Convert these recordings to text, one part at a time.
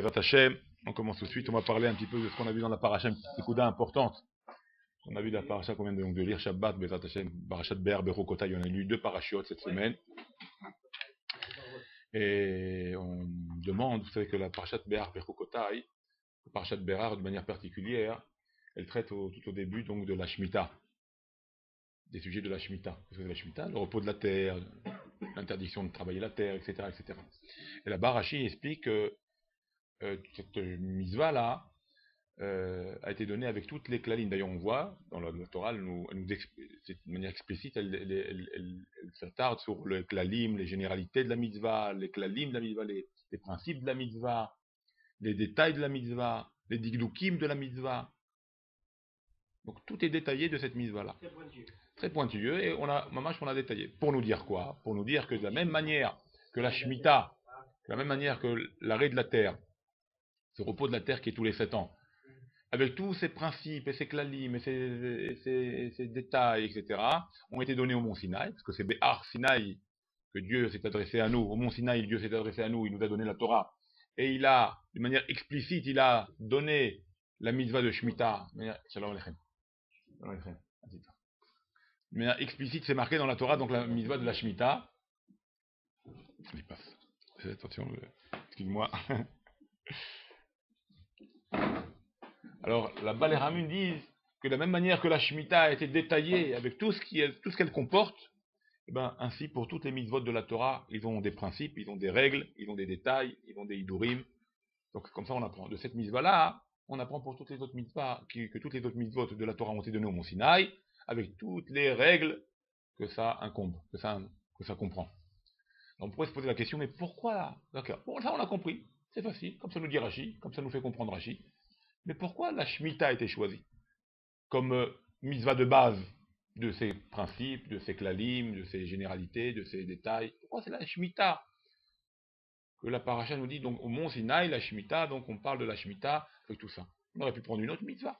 Bezrat Hashem, on commence tout de suite, on va parler un petit peu de ce qu'on a vu dans la paracha, une petite écouda importante. On a vu la paracha qu'on vient de lire, Shabbat, Bezrat Hashem, parachat Be'er Berokotai, on a lu deux parachiotes cette semaine. Et on demande, vous savez que la parachat Be'er Berokotai, la parachat Be'er de manière particulière, elle traite tout au début donc de la Shemitah, des sujets de la Shemitah. Vous savez la Shemitah, le repos de la terre, l'interdiction de travailler la terre, etc. etc. Et la Barashi explique que cette mitzvah-là a été donnée avec toutes les klalim. D'ailleurs, on voit, dans la Torah, elle nous de manière explicite, elle s'attarde sur les klalim, les généralités de la mitzvah, les klalim de la mitzvah, les principes de la mitzvah, les détails de la mitzvah, les digdukim de la mitzvah. Donc tout est détaillé de cette mitzvah-là. Très pointilleux, et on a détaillé. Pour nous dire quoi? Pour nous dire que de la même manière que la Shemitah, de la même manière que l'arrêt de la terre, ce repos de la terre qui est tous les 7 ans, avec tous ces principes et ces klalim et ces détails, etc., ont été donnés au mont Sinaï, parce que c'est Be'ar Sinaï que Dieu s'est adressé à nous. Au mont Sinaï, Dieu s'est adressé à nous, il nous a donné la Torah. Et il a, de manière explicite, il a donné la mitzvah de Shemitah. Shalom Alechem. De manière explicite, c'est marqué dans la Torah, donc la mitzvah de la Shemitah. Il passe. Attention, excuse-moi. Alors, là-bas, les Ramin disent que de la même manière que la Shemitah a été détaillée avec tout ce qu'elle comporte, et ben, ainsi pour toutes les mitzvot de la Torah, ils ont des principes, ils ont des règles, ils ont des détails, ils ont des hidurim. Donc, comme ça, on apprend. De cette mitzvah-là, on apprend pour toutes les autres mitzvahs, que toutes les autres mitzvot de la Torah ont été données au Mont Sinaï, avec toutes les règles que ça incombe, que ça comprend. On pourrait se poser la question, mais pourquoi? D'accord. Bon, ça, on l'a compris. C'est facile, comme ça nous dit Rashi, comme ça nous fait comprendre Rashi. Mais pourquoi la Shemitah a été choisie comme mitzvah de base de ces principes, de ces klalim, de ces généralités, de ces détails? Pourquoi c'est la Shemitah que la paracha nous dit? Donc au mont Sinaï, la Shemitah, donc on parle de la Shemitah avec tout ça. On aurait pu prendre une autre mitzvah.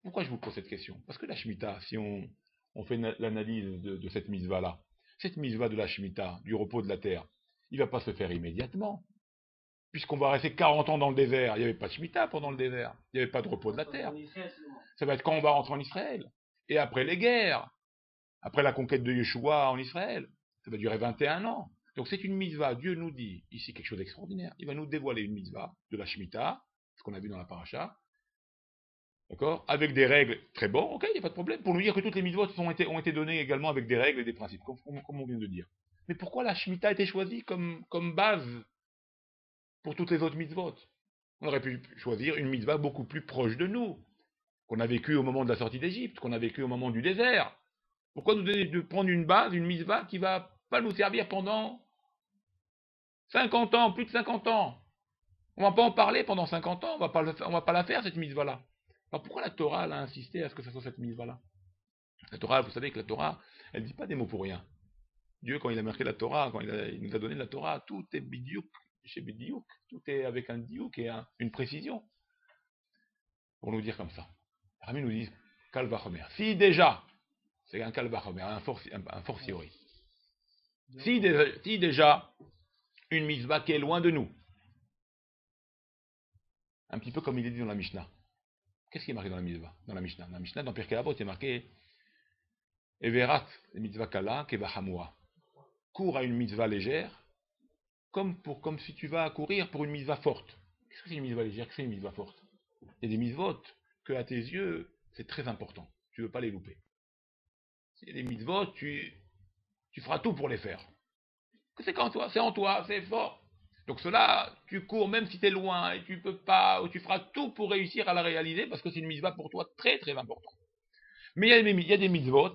Pourquoi je vous pose cette question? Parce que la Shemitah, si on fait l'analyse de cette mitzvah-là, cette mitzvah de la Shemitah, du repos de la terre, il ne va pas se faire immédiatement. Puisqu'on va rester 40 ans dans le désert, il n'y avait pas de Shemitah pendant le désert, il n'y avait pas de repos de la terre. Ça va être quand on va rentrer en Israël. Et après les guerres, après la conquête de Yeshua en Israël, ça va durer 21 ans. Donc c'est une mitzvah, Dieu nous dit ici quelque chose d'extraordinaire. Il va nous dévoiler une mitzvah de la Shemitah, ce qu'on a vu dans la paracha, d'accord, avec des règles très bonnes, ok, il n'y a pas de problème, pour nous dire que toutes les mitzvot ont été données également avec des règles et des principes, comme on vient de dire. Mais pourquoi la Shemitah a été choisie comme base pour toutes les autres mitzvot? On aurait pu choisir une mitzvah beaucoup plus proche de nous, qu'on a vécu au moment de la sortie d'Égypte, qu'on a vécu au moment du désert. Pourquoi nous donner de prendre une base, une mitzvah qui va pas nous servir pendant 50 ans, plus de 50 ans? On va pas en parler pendant 50 ans, on va pas la faire cette mitzvah-là. Alors pourquoi la Torah a insisté à ce que ce soit cette mitzvah-là? La Torah, vous savez que la Torah, elle dit pas des mots pour rien. Dieu, quand il a marqué la Torah, quand il nous a donné la Torah, tout est bidiouk, chez bidiouk, tout est avec un diouk et une précision. Pour nous dire comme ça. Les Ramis nous disent Kalvachomer. Si déjà, c'est un Kalvachomer, un fortiori. Si déjà, une mitzvah qui est loin de nous, un petit peu comme il est dit dans la Mishnah. Qu'est-ce qui est marqué dans la mitzvah? Dans la Mishnah, dans Pirkei Avot, c'est marqué Everat, mitzvah kala, kevahamura. Cours à une mitzvah légère, comme si tu vas courir pour une mitzvah forte. Qu'est-ce que c'est une mitzvah légère? Qu'est-ce que c'est une mitzvah forte? Il y a des mitzvot que, à tes yeux, c'est très important. Tu ne veux pas les louper. Il y a des mitzvot, tu feras tout pour les faire. C'est en toi, c'est fort. Donc cela, tu cours même si tu es loin et tu peux pas, ou tu feras tout pour réussir à la réaliser parce que c'est une mitzvah pour toi très très importante. Mais il y a des mitzvot, bon,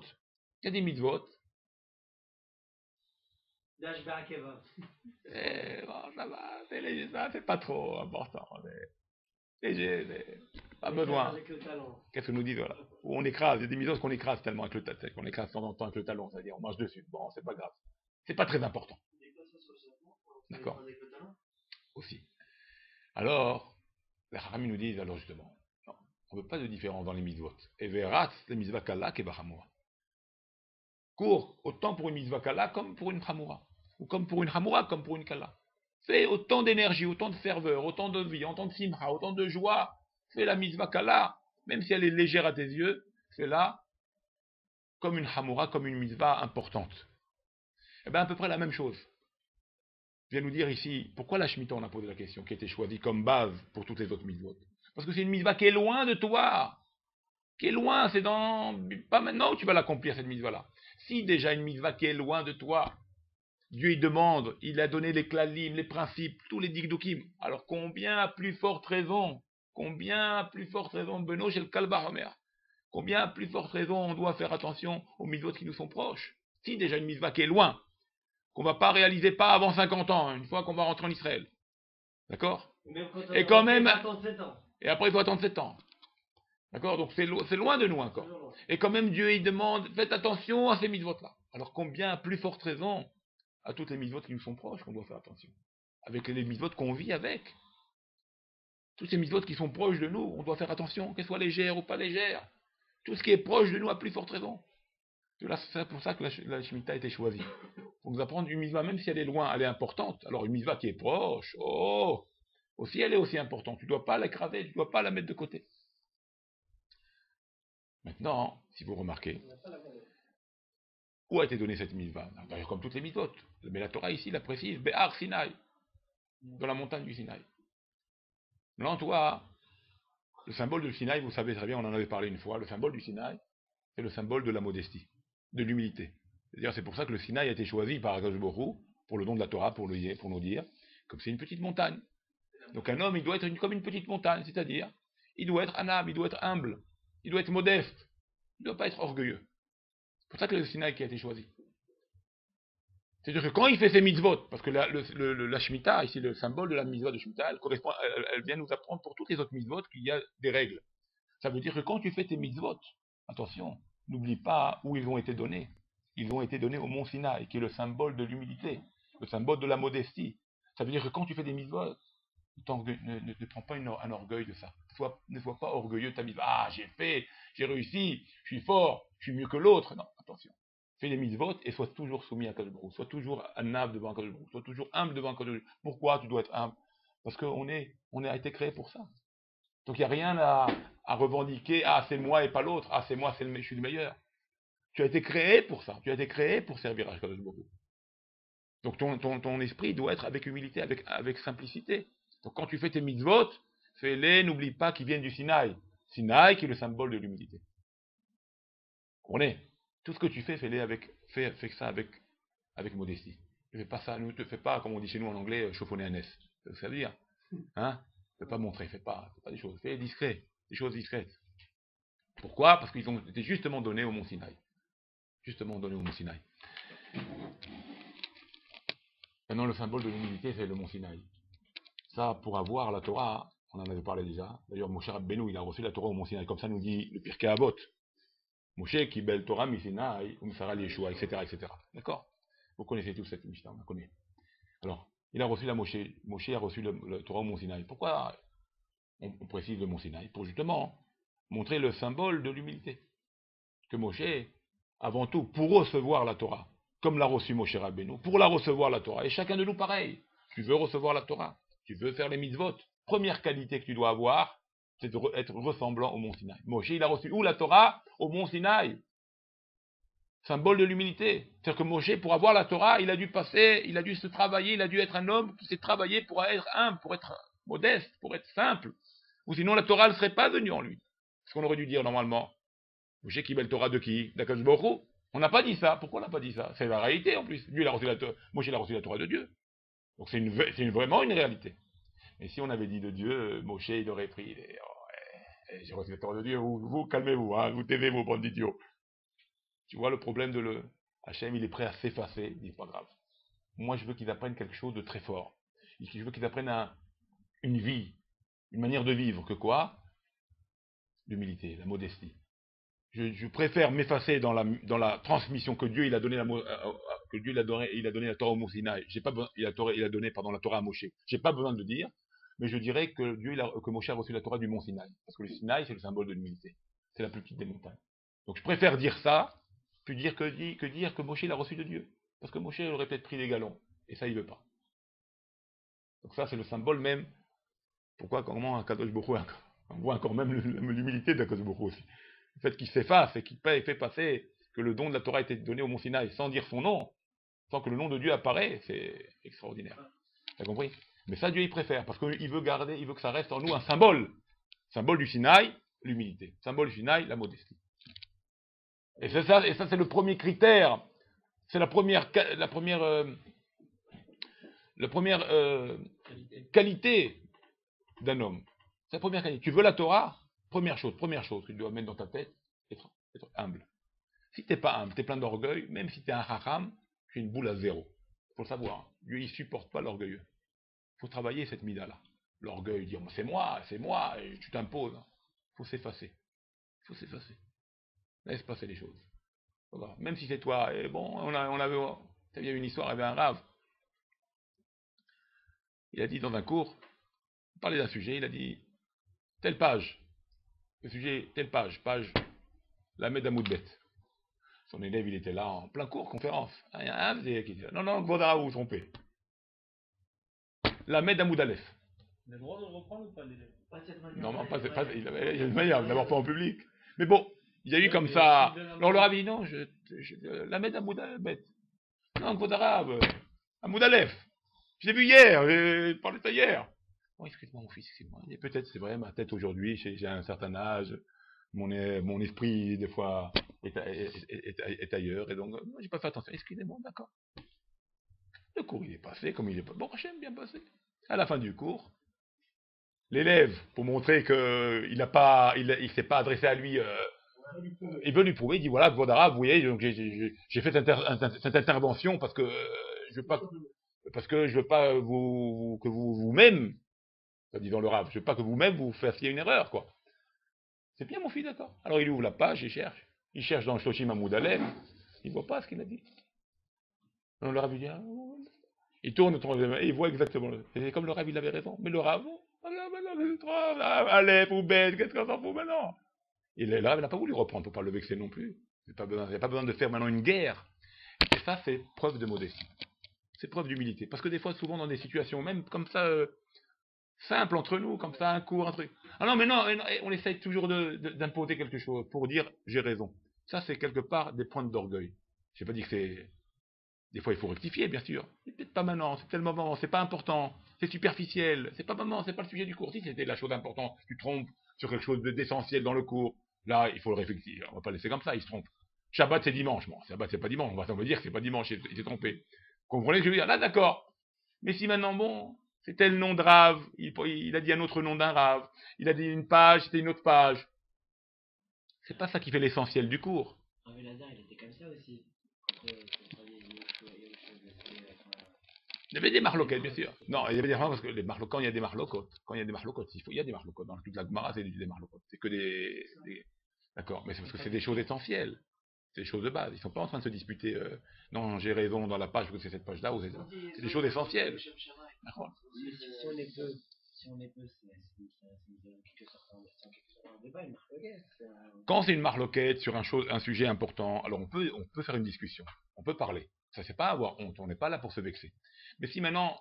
ça va, c'est léger, ça, c'est pas trop important. Léger, pas besoin. Qu'est-ce que nous dit, voilà? On écrase, il y a des mitzvot qu'on écrase tellement avec le talon, qu'on écrase de temps en temps avec le talon, c'est-à-dire on marche dessus. Bon, c'est pas grave. C'est pas très important. D'accord. Aussi. Alors, les Haramim nous disent, alors justement, non, on ne veut pas de différence dans les mitzvot. Et verat, les mitzvah kala ke bachamura. Cours autant pour une mitzvah kala comme pour une hamura. Ou comme pour une hamura, comme pour une kala. Fais autant d'énergie, autant de ferveur, autant de vie, autant de simha, autant de joie. Fais la mitzvah kala, même si elle est légère à tes yeux, fais-la comme une hamoura, comme une mitzvah importante. Eh bien, à peu près la même chose. Je viens nous dire ici, pourquoi la Shemitah, on a posé la question, qui a été choisie comme base pour toutes les autres mitzvot. Parce que c'est une mitzvah qui est loin de toi. Qui est loin, c'est dans... Pas maintenant que tu vas l'accomplir, cette mitzvah-là. Si déjà une mitzvah qui est loin de toi, Dieu il demande, il a donné les klalim, les principes, tous les digdokim. Alors combien à plus forte raison, Beno chez le Kalba Homer, combien à plus forte raison on doit faire attention aux mitzvot qui nous sont proches. Si déjà une mitzvah qui est loin, qu'on ne va pas réaliser pas avant 50 ans, une fois qu'on va rentrer en Israël. D'accord? Et quand même... Et après il faut attendre 7 ans. D'accord? Donc c'est loin de nous encore. Et quand même Dieu il demande, faites attention à ces mitzvot-là. Alors combien à plus forte raison à toutes les mitzvot qui nous sont proches qu'on doit faire attention. Avec les mitzvot qu'on vit avec. Toutes ces mitzvot qui sont proches de nous, on doit faire attention, qu'elles soient légères ou pas légères. Tout ce qui est proche de nous à plus forte raison. C'est pour ça que la Shemitah a été choisie. Pour nous apprendre une mitzvah, même si elle est loin, elle est importante. Alors une mitzvah qui est proche, aussi elle est aussi importante. Tu ne dois pas l'écraser, tu ne dois pas la mettre de côté. Maintenant, si vous remarquez, où a été donnée cette mitzvah? D'ailleurs, comme toutes les mitzvot. Mais la Torah ici la précise, Béhar Sinaï, dans la montagne du Sinaï. Maintenant, toi, le symbole du Sinaï, vous savez très bien, on en avait parlé une fois, le symbole du Sinaï, c'est le symbole de la modestie, de l'humilité. C'est-à-dire, c'est pour ça que le Sinaï a été choisi par Akadosh Baruch Hu, pour le don de la Torah, pour nous dire, comme c'est une petite montagne. Donc un homme, il doit être comme une petite montagne, c'est-à-dire, il doit être anab, il doit être humble, il doit être modeste, il ne doit pas être orgueilleux. C'est pour ça que le Sinaï qui a été choisi. C'est-à-dire que quand il fait ses mitzvot, parce que la Shemitah, ici le symbole de la mitzvah de Shemitah, elle vient nous apprendre pour toutes les autres mitzvot qu'il y a des règles. Ça veut dire que quand tu fais tes mitzvot, attention, n'oublie pas où ils ont été donnés. Ils ont été donnés au mont Sinaï, qui est le symbole de l'humilité, le symbole de la modestie. Ça veut dire que quand tu fais des mitzvot, ne te prends pas un orgueil de ça. Ne sois pas orgueilleux de ta mitzvah. Ah, j'ai réussi, je suis fort, je suis mieux que l'autre. Non, attention. Fais les mitzvot et sois toujours soumis à Kadosh Baruch Hu. Sois toujours anab devant Kadosh Baruch Hu. Sois toujours humble devant Kadosh Baruch Hu. Pourquoi tu dois être humble? Parce qu'on a été créé pour ça. Donc il n'y a rien à revendiquer. Ah, c'est moi et pas l'autre. Ah, c'est moi, je suis le meilleur. Tu as été créé pour ça. Tu as été créé pour servir à Kadosh Baruch Hu. Donc ton esprit doit être avec humilité, avec simplicité. Donc quand tu fais tes mitzvot, fais-les, n'oublie pas qu'ils viennent du Sinaï. Sinaï qui est le symbole de l'humilité. Tout ce que tu fais, fais ça avec modestie. Ne fais pas ça, ne te fais pas, comme on dit chez nous en anglais, chauffonner un S. Ça veut dire, hein, ne fais pas montrer, fais pas des choses, fais discret, des choses discrètes. Pourquoi? Parce qu'ils ont été justement donnés au mont Sinaï. Justement donnés au mont Sinaï. Maintenant, le symbole de l'humilité, c'est le mont Sinaï. Ça, pour avoir la Torah, on en avait parlé déjà. D'ailleurs, Moshe Rabbeinu, il a reçu la Torah au mont Sinaï. Comme ça nous dit le Pirkei Avot. Moshe qui bel Torah mi Sinaï, Sara Yeshua, etc., etc. D'accord? Vous connaissez tous cette Mishnah, on la connaît. Alors, il a reçu la Moshe. Moshe a reçu le Torah au mont Sinaï. Pourquoi on précise le mont Sinaï? Pour justement montrer le symbole de l'humilité. Que Moshe, avant tout, pour recevoir la Torah, comme l'a reçu Moshe Rabbeinu, pour la recevoir la Torah, et chacun de nous pareil, tu veux recevoir la Torah, tu veux faire les mitzvot, première qualité que tu dois avoir, c'est d'être ressemblant au mont Sinaï. Moshe, il a reçu où la Torah? Au mont Sinaï. Symbole de l'humilité. C'est-à-dire que Moshe, pour avoir la Torah, il a dû se travailler, il a dû être un homme qui s'est travaillé pour être humble, pour être modeste, pour être simple. Ou sinon la Torah ne serait pas venue en lui. Ce qu'on aurait dû dire normalement. Moshe qui met le Torah de qui? D'Akadosh Baruch Hu. On n'a pas dit ça. Pourquoi on n'a pas dit ça? C'est la réalité en plus. Moshe il a reçu la Torah de Dieu. Donc c'est vraiment une réalité. Et si on avait dit de Dieu, Moshe il aurait pris. J'ai reçu la Torah de Dieu. Vous calmez-vous, hein, vous taisez-vous, bande d'idiots. Tu vois le problème de Hachem, il est prêt à s'effacer. Il dit pas grave. Moi je veux qu'ils apprennent quelque chose de très fort. Je veux qu'ils apprennent une vie, une manière de vivre. Que quoi? L'humilité, la modestie. Je préfère m'effacer dans la transmission que Dieu il a donné il a donné la Torah au mont Sinaï. Il a donné la Torah à Moshe. J'ai pas besoin de le dire, mais je dirais que que Moshe a reçu la Torah du mont Sinaï, parce que le Sinaï c'est le symbole de l'humilité. C'est la plus petite des montagnes. Donc je préfère dire ça, plus dire que Moshe l'a reçu de Dieu, parce que Moshe aurait peut-être pris des galons, et ça il veut pas. Donc ça, c'est le symbole même. Pourquoi, comment un Kadosh Baruch Hu, on voit encore même l'humilité d'un Kadosh Baruch Hu aussi. Le fait qu'il s'efface et qu'il fait passer que le don de la Torah a été donné au Mont Sinaï sans dire son nom, sans que le nom de Dieu apparaît, c'est extraordinaire. T'as compris? Mais ça, Dieu, il préfère, parce qu'il veut garder, il veut que ça reste en nous un symbole. Symbole du Sinaï, l'humilité. Symbole du Sinaï, la modestie. Et ça, c'est le premier critère. C'est la première qualité d'un homme. C'est la première qualité. Tu veux la Torah? Première chose que tu dois mettre dans ta tête, être humble. Si tu n'es pas humble, tu es plein d'orgueil, même si tu es un hacham, tu es une boule à zéro. Il faut le savoir. Dieu, il ne supporte pas l'orgueilleux. Il faut travailler cette mida-là. L'orgueil, dire c'est moi, et tu t'imposes. Il faut s'effacer. Il faut s'effacer. Laisse passer les choses. Voilà. Même si c'est toi, et bon, on avait, il y a une histoire, il y avait un rave. Il a dit dans un cours, il parlait d'un sujet, il a dit, telle page, le sujet, telle page, la Medamoudbet. Son élève, il était là en plein cours, conférence. Il y a un qui dit, non, Gvodara, vous vous trompez. La Medamoud Aleph. Il a le droit de le reprendre ou pas l'élève? Non, il y a une manière, d'abord pas en public. Mais bon, il y a eu comme ça. Alors le rabbi, non, la Medamoud Aleph. Non, Gvodara, Amoud Aleph. Je l'ai vu hier, j'ai parlé de ça hier. Oh, excuse-moi, mon fils, excuse-moi. Peut-être, c'est vrai, ma tête aujourd'hui, j'ai un certain âge, mon esprit, des fois, est ailleurs, et donc, moi, j'ai pas fait attention. Excusez-moi, d'accord. Le cours, il est passé, comme il est pas. Bon, Hachem, bien passé. À la fin du cours, l'élève, pour montrer qu'il il s'est pas adressé à lui, il veut lui prouver, il dit voilà, Gvodara, vous voyez, donc j'ai fait cette intervention parce que je veux pas. Parce que je veux pas que vous-même, disons le rave, je veux pas que vous-même vous fassiez une erreur, quoi. C'est bien, mon fils, d'accord. Alors il ouvre la page, il cherche dans le Shoshim Amoud Aleph, il voit pas ce qu'il a dit. Alors le rave lui dit, il tourne et il voit exactement. C'est comme le rave, il avait raison. Mais le rave, Aleph ou bête, qu'est-ce qu'on s'en fout maintenant? Et le rave, il n'a pas voulu reprendre pour pas le vexer non plus. Il n'y a pas besoin de faire maintenant une guerre. Et ça, c'est preuve de modestie. C'est preuve d'humilité. Parce que des fois, souvent dans des situations, même comme ça, simples entre nous, comme ça, un cours, un truc. Ah non, mais non, on essaye toujours d'imposer quelque chose pour dire j'ai raison. Ça, c'est quelque part des pointes d'orgueil. Je n'ai pas dit que c'est. Des fois, il faut rectifier, bien sûr. C'est peut-être pas maintenant, c'est tel moment, c'est pas important, c'est superficiel, c'est pas maintenant, c'est pas le sujet du cours. Si c'était la chose importante, tu trompes sur quelque chose d'essentiel dans le cours, là, il faut le réfléchir. On va pas laisser comme ça, il se trompe. Shabbat, c'est dimanche. Bon, Shabbat, c'est pas dimanche. On va me dire que c'est pas dimanche, il s'est trompé. Vous comprenez ce que je veux dire? Là, d'accord. Mais si maintenant, bon, c'est tel nom de rave, il a dit un autre nom d'un rave, il a dit une page, c'était une autre page. C'est pas ça qui fait l'essentiel du cours. Rav Elazar, il était comme ça aussi. Il y avait des marloquettes, bien sûr. Non, il y avait des marloquettes, parce que quand il y a des marloquettes, il y a des marloquettes. Dans toute la Gemara, c'est des marloquettes. C'est que des. D'accord, mais c'est parce que c'est des choses essentielles. C'est des choses de base. Ils ne sont pas en train de se disputer. Non, j'ai raison dans la page, parce que c'est cette page-là. C'est des choses essentielles. D'accord. Si on est peu, c'est quelque sorte un débat, une marloquette. Quand c'est une marloquette sur un sujet important, alors on peut faire une discussion. On peut parler. Ça, c'est pas avoir honte. On n'est pas là pour se vexer. Mais si maintenant,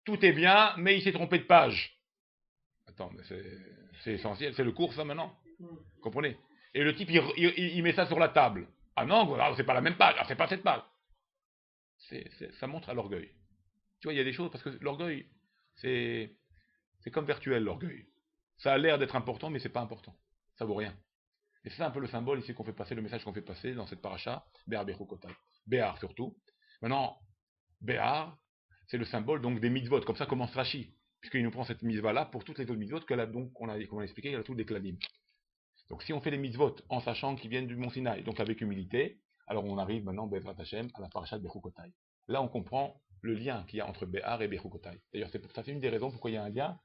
tout est bien, mais il s'est trompé de page. Attends, mais c'est essentiel. C'est le cours, ça, maintenant. Vous comprenez? Et le type, il met ça sur la table. Ah non, c'est pas la même page. Ah, c'est pas cette page. Ça montre à l'orgueil. Tu vois, il y a des choses, parce que l'orgueil, c'est comme virtuel, l'orgueil. Ça a l'air d'être important, mais c'est pas important. Ça vaut rien. Et c'est un peu le symbole ici qu'on fait passer, le message qu'on fait passer dans cette paracha, Béar Bechukotai. Béar surtout. Maintenant, Béar, c'est le symbole donc des mitzvot. Comme ça commence Rashi, puisqu'il nous prend cette mitzvah-là pour toutes les autres mitzvot qu'on a expliqué, il y a tous les kladim. Donc si on fait les mitzvot en sachant qu'ils viennent du Mont Sinaï, donc avec humilité, alors on arrive maintenant, Bezrat Hashem, à la paracha de Bechukotai. Là, on comprend le lien qu'il y a entre Béar et Bechukotai. D'ailleurs, ça c'est une des raisons pourquoi il y a un lien.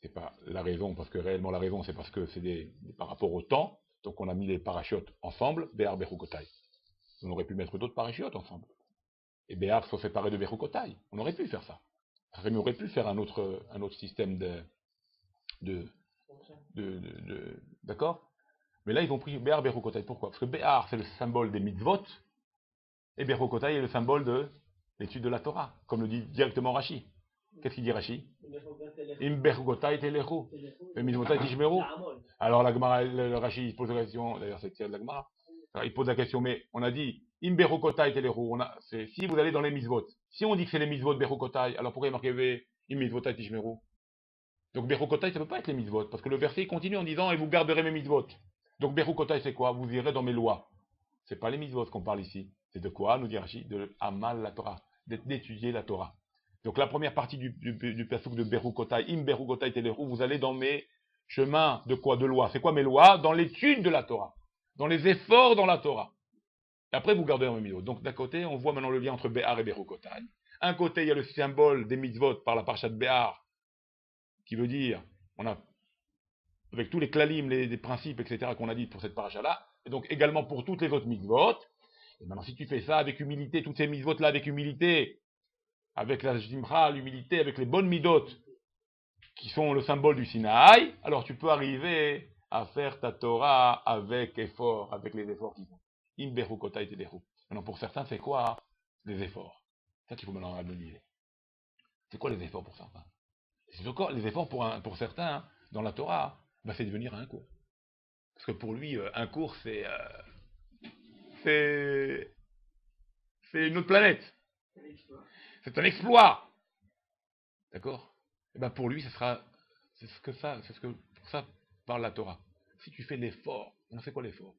C'est pas la raison, parce que réellement la raison, c'est parce que c'est par rapport au temps. Donc on a mis les parachutes ensemble, Béar, Bechukotai. On aurait pu mettre d'autres parachutes ensemble. Et Béar soit séparé de Bechukotai. On aurait pu faire ça. On aurait pu faire un autre système d'accord? Mais là, ils ont pris Béar, Bechukotai. Pourquoi? Parce que Béar, c'est le symbole des mitzvot, et Bechukotai est le symbole l'étude de la Torah, comme le dit directement Rashi. Qu'est-ce qu'il dit Rashi? Le Imbergotai telechu, mitzvotai tishmeru. Alors la Gemara, le Rashi il pose la question, d'ailleurs c'est tiré de la Gemara, alors, il pose la question, mais on a dit Imbergotai telechu, si vous allez dans les mitzvot, si on dit que c'est les mitzvot Bergotai, alors pourquoi il est marqué mitzvotai tishmeru? Donc Bergotai ça ne peut pas être les mitzvot, parce que le verset il continue en disant et vous garderez mes mitzvot. Donc Bergotai c'est quoi? Vous irez dans mes lois. C'est pas les mitzvot qu'on parle ici. C'est de quoi, nous dit Rashi? De Amal la Torah, d'étudier la Torah. Donc la première partie du pasuk de Berukotai, Im Berukotai Teleru, vous allez dans mes chemins de quoi? De loi. C'est quoi mes lois? Dans l'étude de la Torah. Dans les efforts dans la Torah. Et après vous gardez dans mes mitzvot. Donc d'un côté, on voit maintenant le lien entre Béhar et Berukotai. Un côté, il y a le symbole des mitzvot par la parasha de Béhar, qui veut dire, on a, avec tous les klalim, les principes, etc., qu'on a dit pour cette parasha-là, et donc également pour toutes les autres mitzvot. Et maintenant, si tu fais ça avec humilité, toutes ces mitzvot-là avec humilité, avec la Jimra, l'humilité, avec les bonnes midot, qui sont le symbole du Sinaï, alors tu peux arriver à faire ta Torah avec effort, avec les efforts qui font. Imberu kotai tederu. Maintenant, pour certains, c'est quoi les efforts? C'est ça qu'il faut maintenant analyser. C'est quoi les efforts pour certains? C'est encore les efforts pour certains, hein, dans la Torah, bah, c'est devenir un cours. Parce que pour lui, un cours, c'est une autre planète. C'est un exploit. D'accord? Et ben pour lui, c'est ce que pour ça parle la Torah. Si tu fais l'effort, on sait quoi l'effort?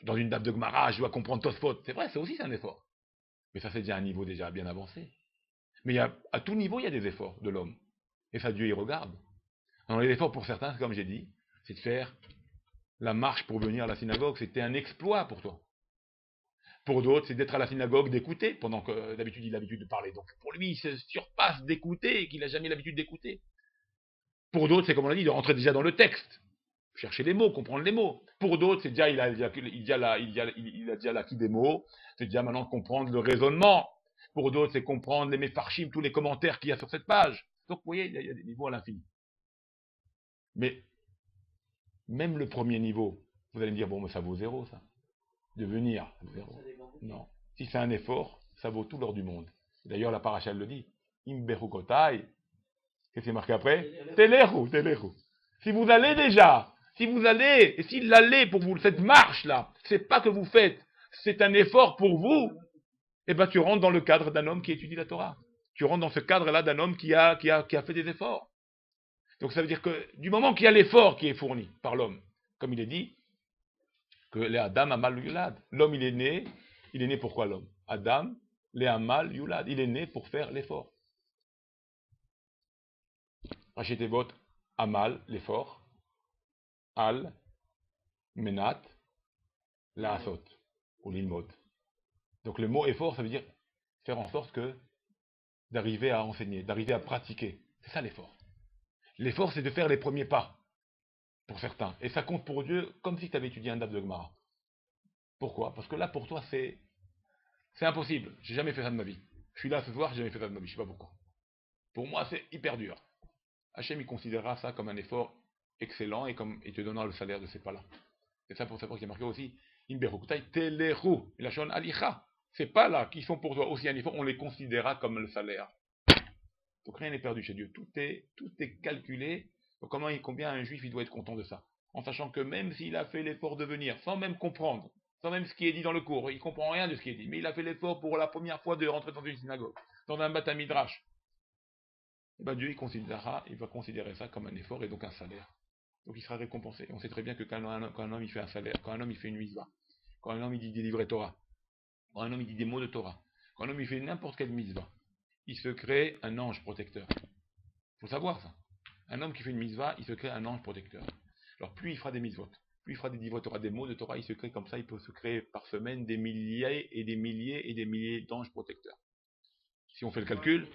Dans une date de Gemara, je dois comprendre Tosfot. C'est vrai, c'est un effort. Mais ça, c'est déjà un niveau déjà bien avancé. Mais à tout niveau, il y a des efforts de l'homme. Et ça, Dieu y regarde. Alors, les efforts pour certains, comme j'ai dit, c'est de faire la marche pour venir à la synagogue. C'était un exploit pour toi. Pour d'autres, c'est d'être à la synagogue, d'écouter, pendant que d'habitude il a l'habitude de parler. Donc pour lui, il se surpasse d'écouter, qu'il n'a jamais l'habitude d'écouter. Pour d'autres, c'est comme on l'a dit, de rentrer déjà dans le texte, chercher les mots, comprendre les mots. Pour d'autres, c'est déjà il a déjà l'acquis des mots, c'est déjà maintenant comprendre le raisonnement. Pour d'autres, c'est comprendre les méfarchim, tous les commentaires qu'il y a sur cette page. Donc vous voyez, il y a des niveaux à l'infini. Mais même le premier niveau, vous allez me dire, bon, mais ça vaut zéro, ça. De venir, ça vaut zéro. Non. Si c'est un effort, ça vaut tout l'or du monde. D'ailleurs, la paracha le dit. Imberukotai. Qu'est-ce qui est marqué après? Teleru. Si vous allez déjà, et s'il allait pour vous, cette marche-là, c'est pas que vous faites, c'est un effort pour vous, eh ben tu rentres dans le cadre d'un homme qui étudie la Torah. Tu rentres dans ce cadre-là d'un homme qui a fait des efforts. Donc ça veut dire que du moment qu'il y a l'effort qui est fourni par l'homme, comme il est dit, que les Adam Amal Yulad. L'homme, il est né pourquoi l'homme? Adam, les Amal Yulad. Il est né pour faire l'effort. Rachetez Amal, l'effort. Al, Menat, Laasot, ou l'ilmod. Donc le mot effort, ça veut dire faire en sorte d'arriver à enseigner, d'arriver à pratiquer. C'est ça l'effort. L'effort, c'est de faire les premiers pas. Pour certains. Et ça compte pour Dieu comme si tu avais étudié un daf de Gemara. Pourquoi? Parce que là, pour toi, c'est impossible. J'ai jamais fait ça de ma vie. Je suis là ce soir, j'ai jamais fait ça de ma vie. Je sais pas pourquoi. Pour moi, c'est hyper dur. Hachem, il considérera ça comme un effort excellent et il te donnera le salaire de ces pas-là. C'est ça pour savoir qu'il y a marqué aussi Imberuktai teleru, la shon alicha. Ces pas-là qui sont pour toi aussi un effort, on les considérera comme le salaire. Donc rien n'est perdu chez Dieu. Tout est calculé. Donc combien un juif il doit être content de ça? En sachant que même s'il a fait l'effort de venir, sans même comprendre, sans même ce qui est dit dans le cours, il ne comprend rien de ce qui est dit, mais il a fait l'effort pour la première fois de rentrer dans une synagogue, dans un Bata Midrash, ben Dieu il va considérer ça comme un effort et donc un salaire. Donc il sera récompensé. Et on sait très bien que quand un homme il fait un salaire, quand un homme il fait une mitzvah, quand un homme il dit des livrets Torah, quand un homme il dit des mots de Torah, quand un homme il fait n'importe quelle mitzvah, il se crée un ange protecteur. Il faut savoir ça. Un homme qui fait une mitzvah, il se crée un ange protecteur. Alors plus il fera des mitzvot, plus il fera des livrets Torah, des mots de Torah, il se crée comme ça, il peut se créer par semaine des milliers et des milliers et des milliers d'anges protecteurs. Si on fait le calcul,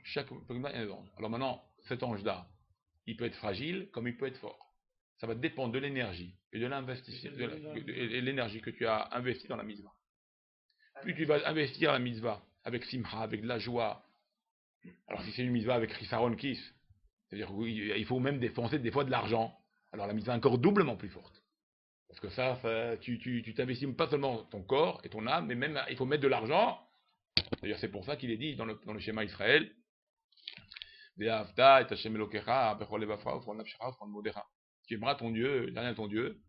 chaque Pogma est un ange. Alors maintenant, cet ange-là, il peut être fragile comme il peut être fort. Ça va dépendre de l'énergie et de l'investissement, et l'énergie que tu as investi dans la mitzvah. Plus tu vas investir la mitzvah avec simcha, avec de la joie. Alors si c'est une mitzvah avec risaron kis, c'est-à-dire qu'il faut même dépenser des fois de l'argent, alors la mitzvah est encore doublement plus forte. Parce que tu t'investis pas seulement ton corps et ton âme, mais même il faut mettre de l'argent D'ailleurs, c'est pour ça qu'il est dit dans le schéma Israël, tu aimeras ton Dieu, l'Éternel ton Dieu,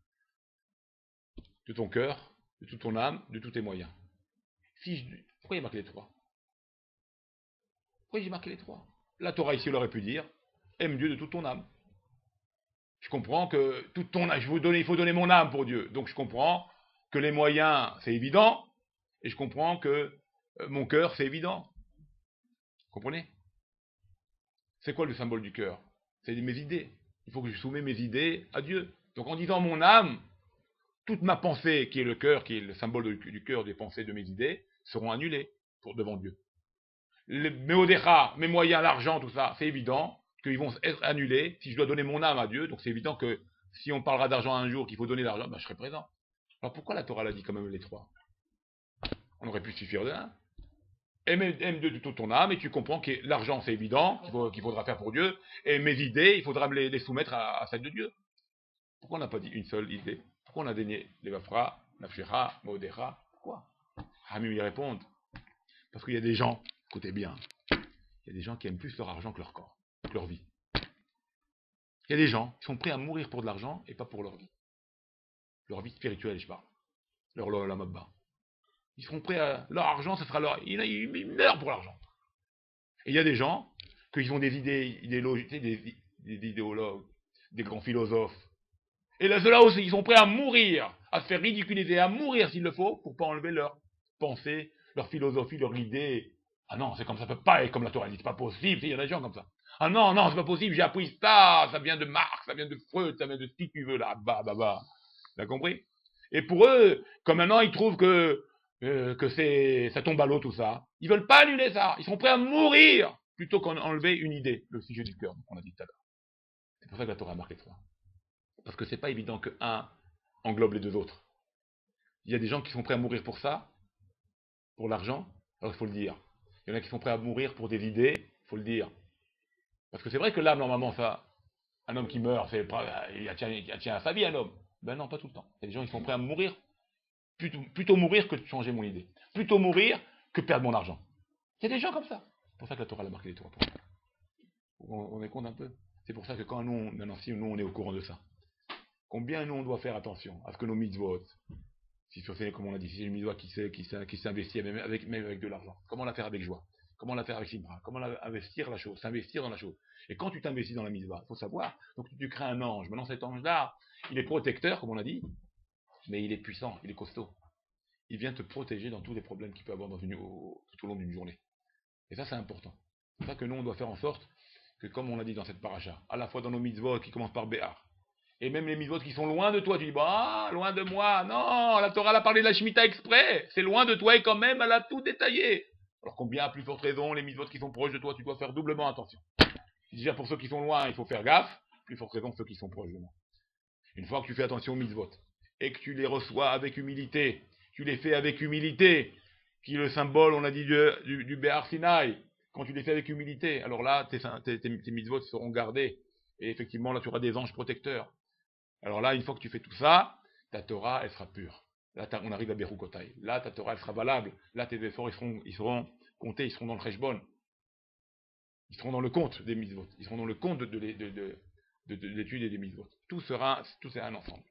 de ton cœur, de toute ton âme, de tous tes moyens. Pourquoi il y a marqué les trois? Pourquoi j'ai marqué les trois? La Torah ici, elle aurait pu dire, aime Dieu de toute ton âme. Je comprends que toute ton âme, il faut donner mon âme pour Dieu. Donc je comprends que les moyens, c'est évident, et je comprends que mon cœur, c'est évident. Vous comprenez? C'est quoi le symbole du cœur? C'est mes idées. Il faut que je soumets mes idées à Dieu. Donc en disant mon âme, toute ma pensée, qui est le cœur, qui est le symbole du cœur, des pensées, de mes idées, seront annulées devant Dieu. Mes odécha, mes moyens, l'argent, tout ça, c'est évident qu'ils vont être annulés si je dois donner mon âme à Dieu. Donc c'est évident que si on parlera d'argent un jour, qu'il faut donner l'argent, ben je serai présent. Alors pourquoi la Torah l'a dit quand même les trois? On aurait pu suffire d'un. Aime Dieu de toute ton âme, et tu comprends que l'argent c'est évident, qu'il faudra faire pour Dieu, et mes idées, il faudra me les soumettre à celles de Dieu. Pourquoi on n'a pas dit une seule idée? Pourquoi on a donné les Vafra, Nafshecha, Modecha? Pourquoi? Hamim y répondent. Parce qu'il y a des gens, écoutez bien, il y a des gens qui aiment plus leur argent que leur corps, que leur vie. Il y a des gens qui sont prêts à mourir pour de l'argent et pas pour leur vie. Leur vie spirituelle, je parle. Leur lamabba. Ils seront prêts à... Leur argent, ce sera leur... Ils meurent pour l'argent. Et il y a des gens qui ont des idées idéologiques, des idéologues, des grands philosophes. Et là aussi, ils sont prêts à mourir, à se faire ridiculiser, à mourir s'il le faut, pour pas enlever leur pensée, leur philosophie, leur idée. Ah non, c'est comme ça peut pas être comme la Torah dit, c'est pas possible, il y a des gens comme ça. Ah non, non, c'est pas possible, j'ai appris ça, ça vient de Marx, ça vient de Freud, ça vient de qui tu veux là, bah. T'as compris? Et pour eux, comme maintenant ils trouvent que ça tombe à l'eau tout ça, ils veulent pas annuler ça, ils sont prêts à mourir plutôt qu'enlever une idée, le sujet du cœur, qu'on a dit tout à l'heure. C'est pour ça que la Torah a marqué trois. Parce que c'est pas évident que un englobe les deux autres. Il y a des gens qui sont prêts à mourir pour ça, pour l'argent, alors il faut le dire. Il y en a qui sont prêts à mourir pour des idées, il faut le dire. Parce que c'est vrai que l'âme, normalement, ça, un homme qui meurt, il tient à sa vie, un homme. Ben non, pas tout le temps. Il y a des gens qui sont prêts à mourir, plutôt mourir que de changer mon idée. Plutôt mourir que perdre mon argent. Il y a des gens comme ça. C'est pour ça que la Torah a marqué les trois points. On est compte un peu. C'est pour ça que quand maintenant, si nous on est au courant de ça, combien nous on doit faire attention à ce que nos mitzvot, si c'est comme on a dit, si c'est une mitzvah qui s'investit même avec de l'argent, comment la faire avec joie? Comment la faire avec Simra? Comment investir la chose? S'investir dans la chose. Et quand tu t'investis dans la mitzvah, il faut savoir, donc tu crées un ange. Maintenant cet ange-là, il est protecteur, comme on a dit, mais il est puissant, il est costaud. Il vient te protéger dans tous les problèmes qu'il peut avoir tout au long d'une journée. Et ça, c'est important. C'est ça que nous, on doit faire en sorte que, comme on l'a dit dans cette paracha, à la fois dans nos mitzvot qui commencent par Béar, et même les mitzvot qui sont loin de toi, tu dis, bah, loin de moi. Non, la Torah a parlé de la Shemitah exprès. C'est loin de toi et quand même, elle a tout détaillé. Alors combien, à plus forte raison, les mitzvot qui sont proches de toi, tu dois faire doublement attention. Déjà, pour ceux qui sont loin, il faut faire gaffe. Plus forte raison, ceux qui sont proches de moi. Une fois que tu fais attention aux mitzvot, et que tu les reçois avec humilité, tu les fais avec humilité, qui est le symbole, on a dit, du Béar Sinaï, quand tu les fais avec humilité, alors là, tes mitzvot seront gardés. Et effectivement, là, tu auras des anges protecteurs. Alors là, une fois que tu fais tout ça, ta Torah, elle sera pure. Là, on arrive à Berukotai. Là, ta Torah, elle sera valable. Là, tes efforts, ils seront comptés, ils seront dans le Cheshbon. Ils seront dans le compte des mitzvot. Ils seront dans le compte de l'étude et des mitzvot. Tout sera un ensemble.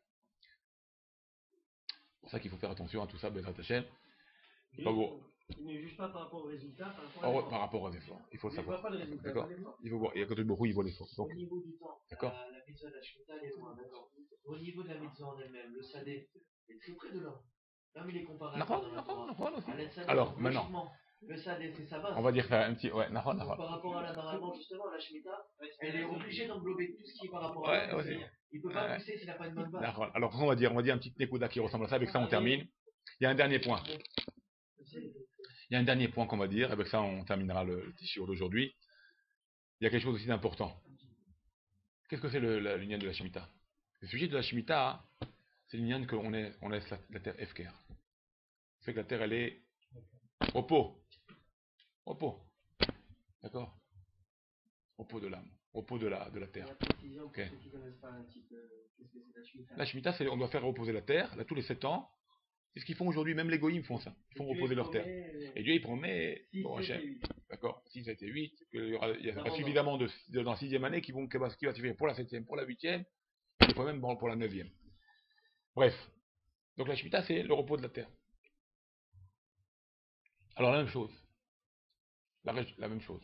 C'est pour ça qu'il faut faire attention à tout ça, Bezrat Hashem. Il ne juge pas par rapport au résultat, par rapport aux efforts. Il faut le savoir. Pas le résultat. D'accord. Il faut voir. Et à côté de beaucoup, il voit l'effort. Au niveau du temps, d'accord. La mitzvah de la Shemitah, elle est loin, d'accord. Au niveau de la mitzvah en elle-même, le sadé est très près de là. Là, il est comparé à alors, maintenant. Le sadé, c'est sa base. On va dire faire un petit. Ouais, par rapport à la normalement, justement, la Shemitah, elle est obligée d'englober tout ce qui est par rapport à la aussi. Il ne peut pas pousser s'il n'a pas une bonne base. Alors, on va dire un petit Nekuda qui ressemble à ça. Avec ça, on termine. Il y a un dernier point. Il y a un dernier point qu'on va dire. Avec ça, on terminera le t-shirt d'aujourd'hui. Il y a quelque chose aussi d'important. Qu'est-ce que c'est l'union de la Shemitah? Le sujet de la Shemitah, c'est l'union qu'on laisse la terre Efker. C'est que la terre, elle est repos. Repos. D'accord? Repos de l'âme. Repos de la terre. Okay. La Shemitah, on doit faire reposer la terre, là, tous les 7 ans. C'est ce qu'ils font aujourd'hui, même les goïms font ça. Ils font reposer leur terre. Et Dieu, il promet, bon, Hachem, d'accord, 6, 7 et 8, qu'il y aura suffisamment dans la 6e année qui va suffire pour la 7e, pour la 8e, et des fois même pour la 9e. Bref. Donc la Shemitah, c'est le repos de la terre. Alors la même chose. La même chose.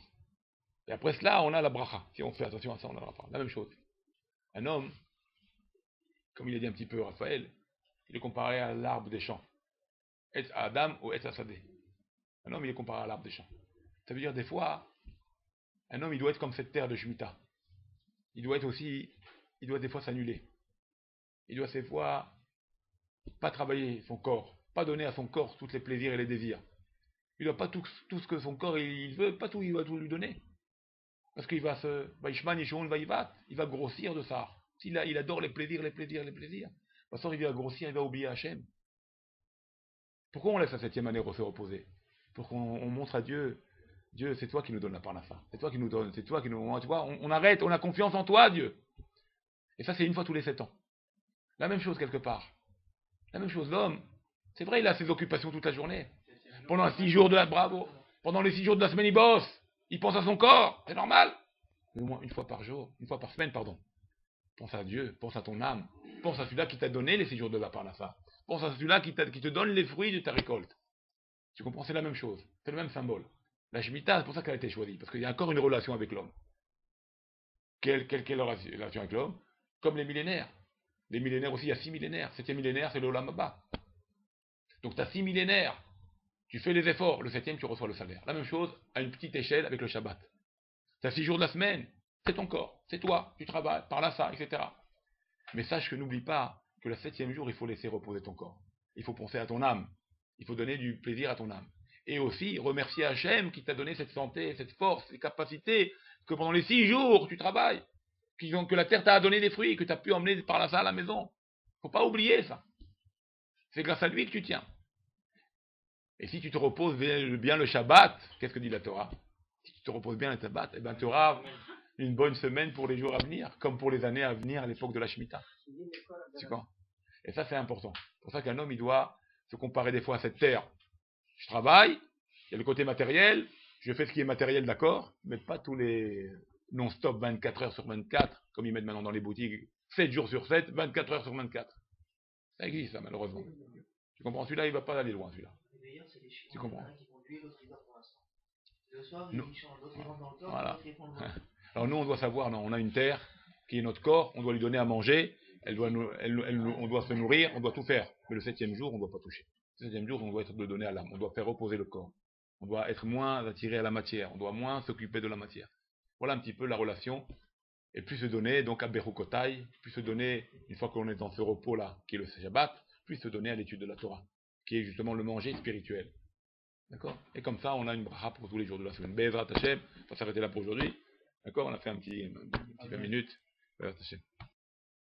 Et après cela, on a la bracha. Si on fait attention à ça, on a la bracha. La même chose. Un homme, comme il a dit un petit peu Raphaël, il est comparé à l'arbre des champs. Et à Adam ou et à Sadé. Un homme, il est comparé à l'arbre des champs. Ça veut dire des fois, un homme, il doit être comme cette terre de Shemitah. Il doit des fois s'annuler. Il doit des fois pas travailler son corps, pas donner à son corps tous les plaisirs et les désirs. Il doit pas tout ce que son corps il veut, pas tout, il va tout lui donner. Parce qu'il va il va grossir de ça. Il adore les plaisirs. De toute façon, il va grossir, il va oublier Hachem. Pourquoi on laisse la 7e année se reposer? Pour qu'on montre à Dieu, Dieu, c'est toi qui nous donne la parnassa. C'est toi qui nous donne, c'est toi qui nous... Tu vois, on arrête, on a confiance en toi, Dieu. Et ça, c'est une fois tous les 7 ans. La même chose quelque part. La même chose, l'homme, c'est vrai, il a ses occupations toute la journée. Pendant les 6 jours de la semaine, il bosse. Il pense à son corps, c'est normal. Mais au moins une fois par semaine, pardon. Pense à Dieu, pense à ton âme. Pense à celui-là qui t'a donné les 6 jours de la parnassa. Pense à celui-là qui te donne les fruits de ta récolte. Tu comprends, c'est la même chose. C'est le même symbole. La Shemitah, c'est pour ça qu'elle a été choisie. Parce qu'il y a encore une relation avec l'homme. Quelle relation avec l'homme? Comme les millénaires. Les millénaires aussi, il y a 6 millénaires. 7e millénaire, c'est le Olam Haba. Donc tu as 6 millénaires. Tu fais les efforts. Le 7e, tu reçois le salaire. La même chose à une petite échelle avec le Shabbat. Tu as 6 jours de la semaine. C'est ton corps. C'est toi. Tu travailles. Par là, ça, etc. Mais sache que n'oublie pas que le 7e jour, il faut laisser reposer ton corps. Il faut penser à ton âme. Il faut donner du plaisir à ton âme. Et aussi remercier Hachem qui t'a donné cette santé, cette force, ces capacités, que pendant les 6 jours tu travailles, que la terre t'a donné des fruits, que tu as pu emmener par là ça à la maison. Faut pas oublier ça. C'est grâce à lui que tu tiens. Et si tu te reposes bien le Shabbat, qu'est-ce que dit la Torah? Si tu te reposes bien le Shabbat, eh ben, tu auras une bonne semaine pour les jours à venir, comme pour les années à venir à l'époque de la Shemitah. Tu comprends? Et ça, c'est important. C'est pour ça qu'un homme, il doit se comparer des fois à cette terre. Je travaille, il y a le côté matériel, je fais ce qui est matériel, d'accord, mais pas tous les non-stop 24 heures sur 24, comme ils mettent maintenant dans les boutiques, 7 jours sur 7, 24 heures sur 24. Ça existe, ça, malheureusement. Tu comprends? Celui-là, il ne va pas aller loin, celui-là. Tu comprends? Voilà. Alors nous, on doit savoir, non, on a une terre qui est notre corps, on doit lui donner à manger, on doit se nourrir, on doit tout faire. Mais le 7e jour, on ne doit pas toucher. Le 7e jour, on doit être donné à l'âme, on doit faire reposer le corps. On doit être moins attiré à la matière, on doit moins s'occuper de la matière. Voilà un petit peu la relation. Et plus se donner donc à Berukotai, plus se donner, une fois qu'on est dans ce repos-là, qui est le Shabbat, plus se donner à l'étude de la Torah, qui est justement le manger spirituel. D'accord? Et comme ça, on a une bracha pour tous les jours de la semaine. Be'ezrat Hashem, on va s'arrêter là pour aujourd'hui. D'accord? On a fait un petit 20 minutes. Be'ezrat Hashem.